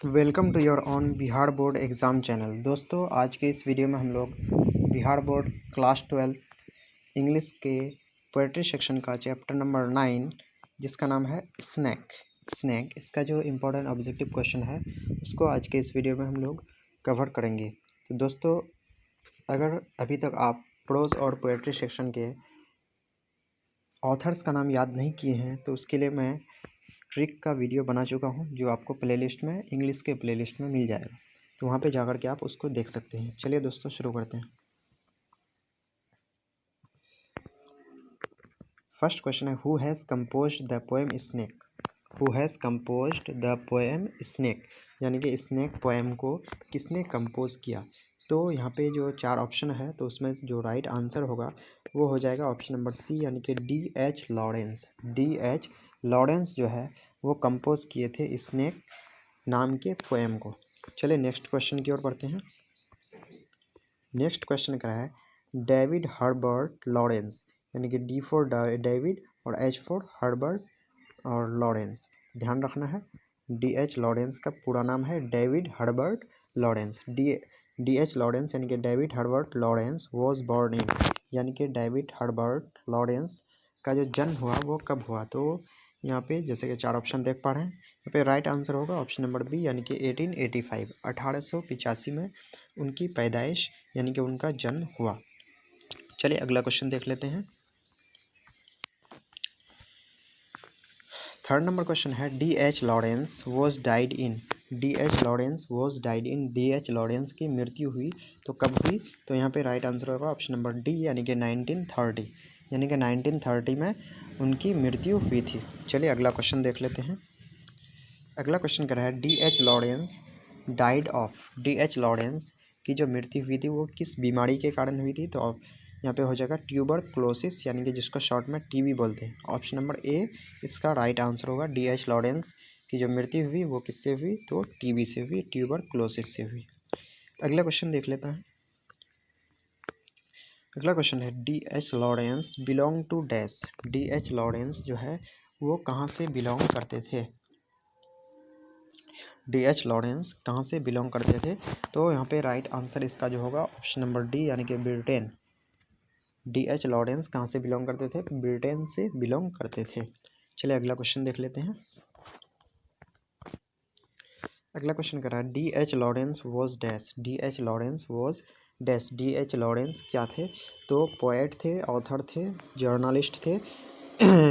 Welcome to your own Bihar board exam channel. दोस्तों, आज के इस वीडियो में हम लोग बिहार बोर्ड क्लास 12 इंग्लिश के पोएट्री सेक्शन का चैप्टर नंबर 9 जिसका नाम है स्नैक इसका जो इम्पोर्टेंट ऑब्जेक्टिव क्वेश्चन है उसको आज के इस वीडियो में हम लोग कवर करेंगे। तो दोस्तों, अगर अभी तक आप प्रोज और पोएट्री सेक्शन के ऑथर्स का नाम याद नहीं किए हैं तो उसके लिए मैं ट्रिक का वीडियो बना चुका हूं जो आपको प्लेलिस्ट में इंग्लिश के प्लेलिस्ट में मिल जाएगा, तो वहां पे जाकर के आप उसको देख सकते हैं। चलिए दोस्तों, शुरू करते हैं। फर्स्ट क्वेश्चन है, who has composed the poem snake. Who has composed the poem snake, यानी कि स्नेक पोएम को किसने कंपोज किया। तो यहाँ पे जो 4 ऑप्शन है तो उसमें जो राइट आंसर होगा वो हो जाएगा ऑप्शन नंबर सी, यानी कि D.H. लॉरेंस। D.H. लॉरेंस जो है वो कंपोज किए थे स्नेक नाम के पोएम को। चलिए नेक्स्ट क्वेश्चन की ओर बढ़ते हैं। नेक्स्ट क्वेश्चन क्या है, डेविड हर्बर्ट लॉरेंस, यानी कि D फॉर डेविड और H फॉर हर्बर्ट और लॉरेंस। ध्यान रखना है, D.H. लॉरेंस का पूरा नाम है David Herbert Lawrence. D.H. Lawrence यानी कि David Herbert Lawrence was born in, यानी कि डेविड हर्बर्ट लॉरेंस का जो जन्म हुआ वो कब हुआ। तो यहाँ पे जैसे कि 4 ऑप्शन देख पा रहे हैं, यहाँ पे राइट आंसर होगा ऑप्शन नंबर बी, यानी कि 1885 1885 में उनकी पैदाइश यानी कि उनका जन्म हुआ। चलिए अगला क्वेश्चन देख लेते हैं। थर्ड नंबर क्वेश्चन है, D.H. Lawrence was died in. D.H. Lawrence was died in, D.H. Lawrence की मृत्यु हुई तो कब हुई। तो यहाँ पे राइट आंसर होगा ऑप्शन नंबर डी, यानी कि 1930, यानी कि 1930 में उनकी मृत्यु हुई थी। चलिए अगला क्वेश्चन देख लेते हैं। अगला क्वेश्चन क्या है, D.H. Lawrence died of. D.H. Lawrence की जो मृत्यु हुई थी वो किस बीमारी के कारण हुई थी। तो यहाँ पे हो जाएगा ट्यूबरक्लोसिस, यानी कि जिसको शॉर्ट में टीबी बोलते हैं। ऑप्शन नंबर ए इसका राइट आंसर होगा। D.H. लॉरेंस की जो मृत्यु हुई वो किससे हुई, तो टीबी से हुई, ट्यूबरक्लोसिस से हुई। अगला क्वेश्चन देख लेता है। अगला क्वेश्चन है, D.H. Lawrence belong to dash. D.H. Lawrence जो है वो कहाँ से बिलोंग करते थे। D.H. लॉरेंस कहाँ से बिलोंग करते थे। तो यहाँ पे राइट आंसर इसका जो होगा ऑप्शन नंबर डी, यानी कि ब्रिटेन। D.H. लॉरेंस कहाँ से बिलोंग करते थे, ब्रिटेन से बिलोंग करते थे। चलिए अगला क्वेश्चन देख लेते हैं। अगला क्वेश्चन कर रहा है, D.H. Lawrence was dash. D.H. Lawrence was dash. D.H. Lawrence क्या थे, तो पोएट थे, ऑथर थे, जर्नलिस्ट थे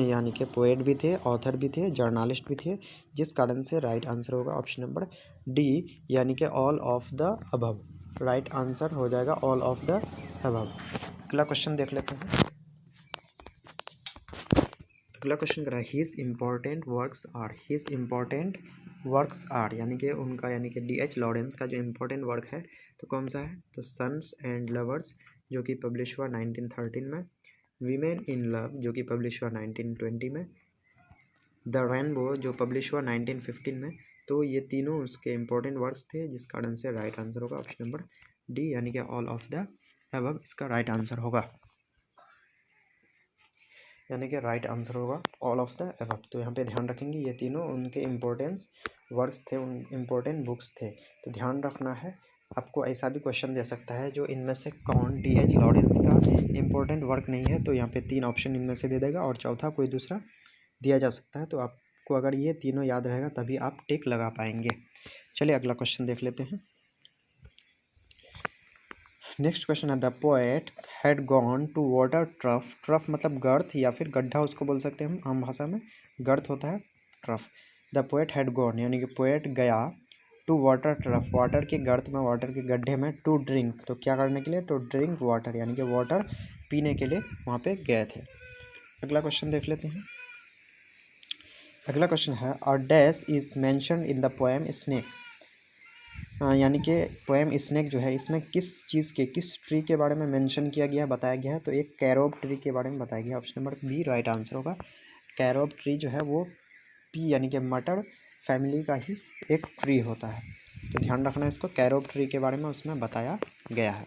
यानी कि पोएट भी थे, ऑथर भी थे, जर्नलिस्ट भी थे, जिस कारण से राइट आंसर होगा ऑप्शन नंबर डी, यानी कि all of the above. Right answer हो जाएगा ऑल ऑफ द अबव। अगला क्वेश्चन देख लेते हैं। अगला क्वेश्चन कर रहा है, his important works are. His important works are, यानी कि उनका, यानी कि D.H. लॉरेंस का जो इम्पोर्टेंट वर्क है तो कौन सा है, तो सन्स एंड लवर्स जो कि पब्लिश हुआ 1913 में, वीमेन इन लव जो कि पब्लिश हुआ 1920 में, द रेनबो जो पब्लिश हुआ 1915 में। तो ये तीनों उसके इम्पोर्टेंट वर्क्स थे, जिस कारण से राइट आंसर होगा ऑप्शन नंबर डी, यानी कि ऑल ऑफ द अबव इसका राइट आंसर होगा, यानी कि राइट आंसर होगा ऑल ऑफ द अबव। तो यहाँ पे ध्यान रखेंगे ये तीनों उनके इम्पोर्टेंस वर्क्स थे, उन इम्पोर्टेंट बुक्स थे। तो ध्यान रखना है, आपको ऐसा भी क्वेश्चन दे सकता है जो इनमें से कौन D.H. लॉरेंस का इम्पोर्टेंट वर्क नहीं है, तो यहाँ पे 3 ऑप्शन इनमें से दे देगा और चौथा कोई दूसरा दिया जा सकता है। तो आपको अगर ये तीनों याद रहेगा तभी आप टिक लगा पाएंगे। चलिए अगला क्वेश्चन देख लेते हैं। नेक्स्ट क्वेश्चन है, the poet had gone to water trough. Trough मतलब गर्त या फिर गड्ढा उसको बोल सकते हैं हम आम भाषा में, गर्त होता है trough. The poet had gone यानी कि पोएट गया टू वाटर ट्रफ, वाटर के गर्त में, वाटर के गड्ढे में, टू ड्रिंक तो क्या करने के लिए, टू ड्रिंक वाटर यानी कि वाटर पीने के लिए वहाँ पे गए थे। अगला क्वेश्चन देख लेते हैं। अगला क्वेश्चन है, a dash is mentioned in the poem snake. यानी कि पोएम स्नेक जो है इसमें किस चीज़ के, किस ट्री के बारे में मेंशन किया गया है, बताया गया है। तो एक कैरोब ट्री के बारे में बताया गया है, option number B right answer होगा। कैरोब ट्री जो है वो पी यानी कि मटर फैमिली का ही एक ट्री होता है, तो ध्यान रखना इसको, कैरोब ट्री के बारे में उसमें बताया गया है।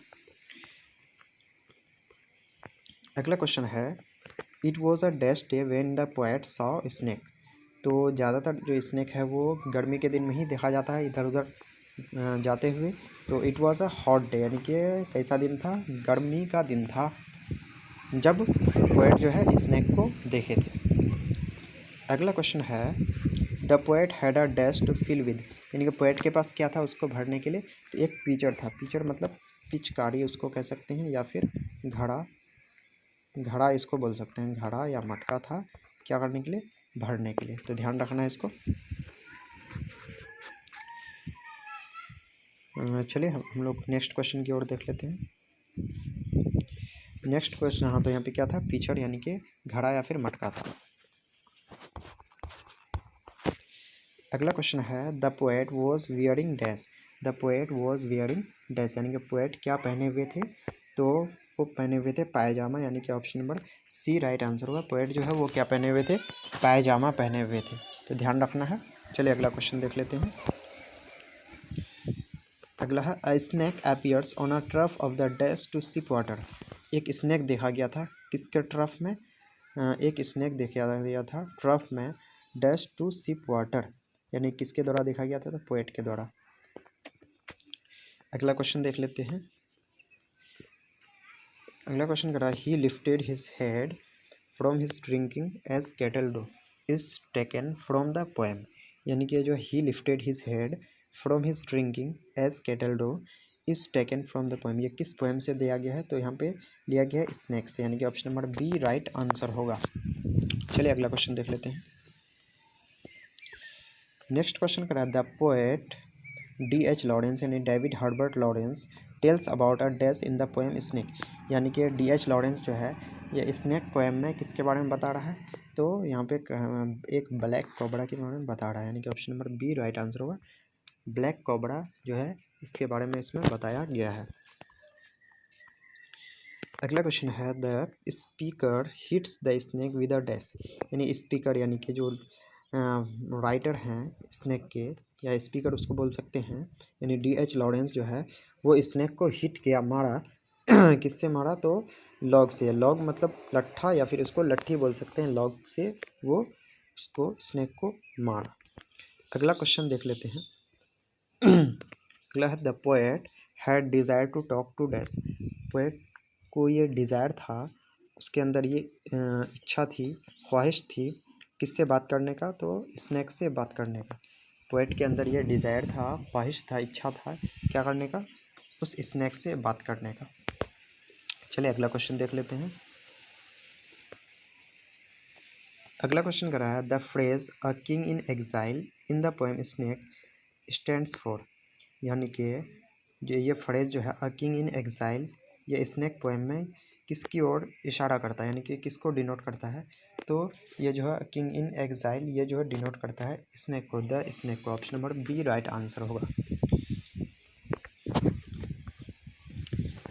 अगला क्वेश्चन है, it was a dash day when the poet saw snake. तो ज़्यादातर जो स्नैक है वो गर्मी के दिन में ही देखा जाता है इधर उधर जाते हुए। तो it was a hot day, यानी कि कैसा दिन था, गर्मी का दिन था जब पोएट जो है स्नैक को देखे थे। अगला क्वेश्चन है the poet had a dash to fill with, यानी कि पोएट के पास क्या था उसको भरने के लिए, तो एक पिचर था। पिचर मतलब पिचकारी उसको कह सकते हैं, या फिर घड़ा, घड़ा इसको बोल सकते हैं, घड़ा या मटका था क्या करने के लिए, भरने के लिए। तो ध्यान रखना है इसको। चलिए हम लोग नेक्स्ट क्वेश्चन की ओर देख लेते हैं। नेक्स्ट क्वेश्चन, हाँ तो यहाँ पे क्या था, पिचर यानी कि घड़ा या फिर मटका था। अगला क्वेश्चन है the poet was wearing dash, the poet was wearing dash, यानी कि पोएट क्या पहने हुए थे, तो वो पहने हुए थे पायजामा, यानी कि option number C right answer होगा। पोएट जो है वो क्या पहने हुए थे, पायजामा पहने हुए थे। तो ध्यान रखना है। चलिए अगला क्वेश्चन देख लेते हैं। अगला है a snake appears on a trough of the dash to sip water, एक स्नैक देखा गया था किसके ट्रफ में, एक स्नैक देखा गया था ट्रफ में डैश टू सिप वाटर, यानी किसके द्वारा देखा गया था, तो पोएट के द्वारा। अगला क्वेश्चन देख लेते हैं। अगला क्वेश्चन कर रहा है he lifted his head from his drinking as cattle do is taken from the poem, यानी कि जो he lifted his head from his drinking as cattle do is taken from the poem, ये किस poem से दिया गया है, तो यहाँ पे लिया गया है स्नैक से, यानी कि option number B right answer होगा। चलिए अगला क्वेश्चन देख लेते हैं। नेक्स्ट क्वेश्चन करा द पोएट D.H. लॉरेंस यानी David Herbert Lawrence tells about a dash in the poem snake, यानी कि D.H. लॉरेंस जो है ये स्नैक पोएम में किसके बारे में बता रहा है, तो यहाँ पे एक ब्लैक कोबरा के बारे में बता रहा है, यानी कि option number B right answer होगा। ब्लैक कोबरा जो है इसके बारे में इसमें बताया गया है। अगला क्वेश्चन है the speaker hits the snake with a dash, यानी स्पीकर यानी कि जो राइटर हैं स्नैक के, या स्पीकर उसको बोल सकते हैं, यानी D.H. लॉरेंस जो है वो स्नैक को हिट किया, मारा किससे मारा, तो लॉग से। लॉग मतलब लट्ठा या फिर उसको लट्ठी बोल सकते हैं, लॉग से वो उसको स्नैक को मारा। अगला क्वेश्चन देख लेते हैं। अगला है the poet had desire to talk to dash, poet को ये डिज़ायर था, उसके अंदर ये इच्छा थी, ख्वाहिश थी किससे बात करने का, तो स्नैक से बात करने का। पोएट के अंदर ये डिज़ायर था, ख्वाहिश था, इच्छा था क्या करने का, उस स्नैक से बात करने का। चलिए अगला क्वेश्चन देख लेते हैं। अगला क्वेश्चन कर रहा है the phrase a king in exile in the poem snake stands for, यानी कि जो ये फ्रेज जो है अ किंग इन एग्जाइल, ये स्नैक पोएम में किसकी ओर इशारा करता है, यानी कि किसको डिनोट करता है, तो ये जो है किंग इन एग्जाइल ये जो है डिनोट करता है स्नैक को, द स्नैक को। Option number B right answer होगा।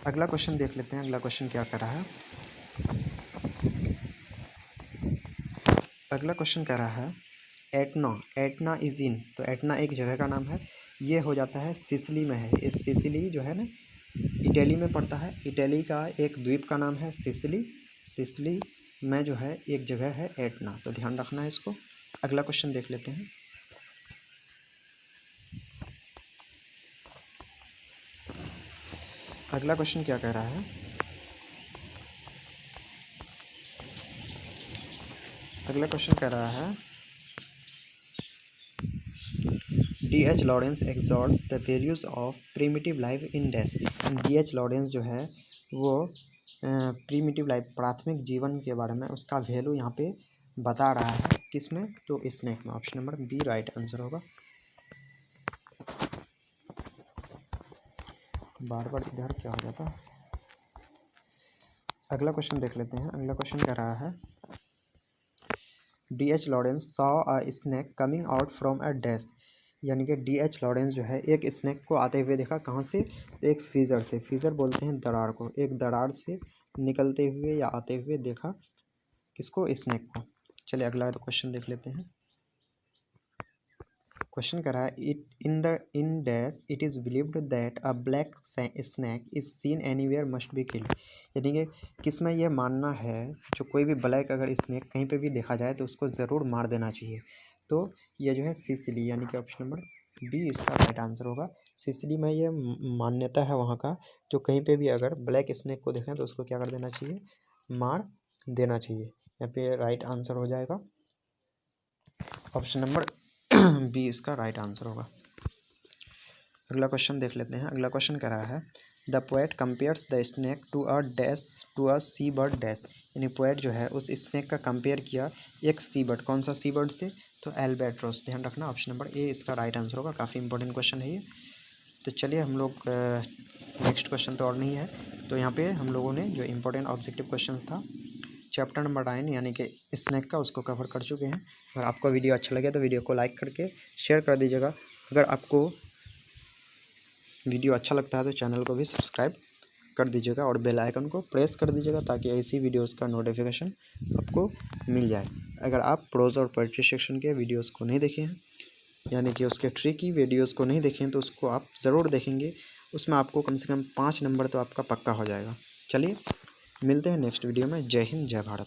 अगला क्वेश्चन देख लेते हैं। अगला क्वेश्चन क्या कर रहा है। अगला क्वेश्चन कह रहा है एटना, एटना इज इन, तो एटना एक जगह का नाम है, ये हो जाता है सिसिली में है, इस सिसिली जो है ना इटली में पड़ता है, इटली का एक द्वीप का नाम है सिसिली, सिसिली में जो है एक जगह है एटना, तो ध्यान रखना है इसको। अगला क्वेश्चन देख लेते हैं। अगला क्वेश्चन क्या कह रहा है। अगला क्वेश्चन कह रहा है D.H. Lawrence exhorts the values of primitive life in dash, D.H. Lawrence जो है वो प्रीमिटिव लाइफ प्राथमिक जीवन के बारे में उसका वैल्यू यहाँ पे बता रहा है किस में, तो स्नैक में। Option number B right answer होगा। बार बार इधर क्या हो जाता है। अगला क्वेश्चन देख लेते हैं। अगला क्वेश्चन कह रहा है D.H. Lawrence saw a snake coming out from a dash, यानी कि D.H. लॉरेंस जो है एक स्नैक को आते हुए देखा, कहाँ से, एक फ्रीज़र से, फ्रीज़र बोलते हैं दरार को, एक दरार से निकलते हुए या आते हुए देखा किसको, स्नैक को। चलिए अगला क्वेश्चन देख लेते हैं। क्वेश्चन कर रहा है in dash it is believed that a black snake is seen anywhere must be killed, यानी कि किस में यह मानना है जो कोई भी ब्लैक अगर स्नैक कहीं पे भी देखा जाए तो उसको ज़रूर मार देना चाहिए, तो ये जो है सिसिली यानी कि ऑप्शन नंबर बी इसका राइट आंसर होगा। सिसिली में ये मान्यता है वहाँ का, जो कहीं पे भी अगर ब्लैक स्नेक को देखें तो उसको क्या कर देना चाहिए, मार देना चाहिए। यहाँ पे राइट आंसर हो जाएगा ऑप्शन नंबर बी इसका राइट आंसर होगा। अगला क्वेश्चन देख लेते हैं। अगला क्वेश्चन कह रहा है the poet compares the snake to a dash to a sea bird dash, यानी पोएट जो है उस स्नेक का कंपेयर किया एक सी बर्ड, कौन सा सी बर्ड से, तो एल्बेट्रोस। ध्यान रखना ऑप्शन नंबर ए इसका राइट आंसर होगा। काफ़ी इंपॉर्टेंट क्वेश्चन है ये। तो चलिए हम लोग नेक्स्ट क्वेश्चन तो और नहीं है, तो यहाँ पे हम लोगों ने जो इम्पोर्टेंट ऑब्जेक्टिव क्वेश्चन था चैप्टर नंबर 9 यानी कि स्नेक का, उसको कवर कर चुके हैं। अगर आपको वीडियो अच्छा लगे तो वीडियो को लाइक करके शेयर कर दीजिएगा। अगर आपको वीडियो अच्छा लगता है तो चैनल को भी सब्सक्राइब कर दीजिएगा और बेल आइकन को प्रेस कर दीजिएगा ताकि ऐसी वीडियोस का नोटिफिकेशन आपको मिल जाए। अगर आप प्रोज और पोएट्री सेक्शन के वीडियोस को नहीं देखे हैं, यानी कि उसके ट्रिकी वीडियोस को नहीं देखें, तो उसको आप ज़रूर देखेंगे। उसमें आपको कम से कम 5 नंबर तो आपका पक्का हो जाएगा। चलिए मिलते हैं नेक्स्ट वीडियो में। जय हिंद, जय भारत।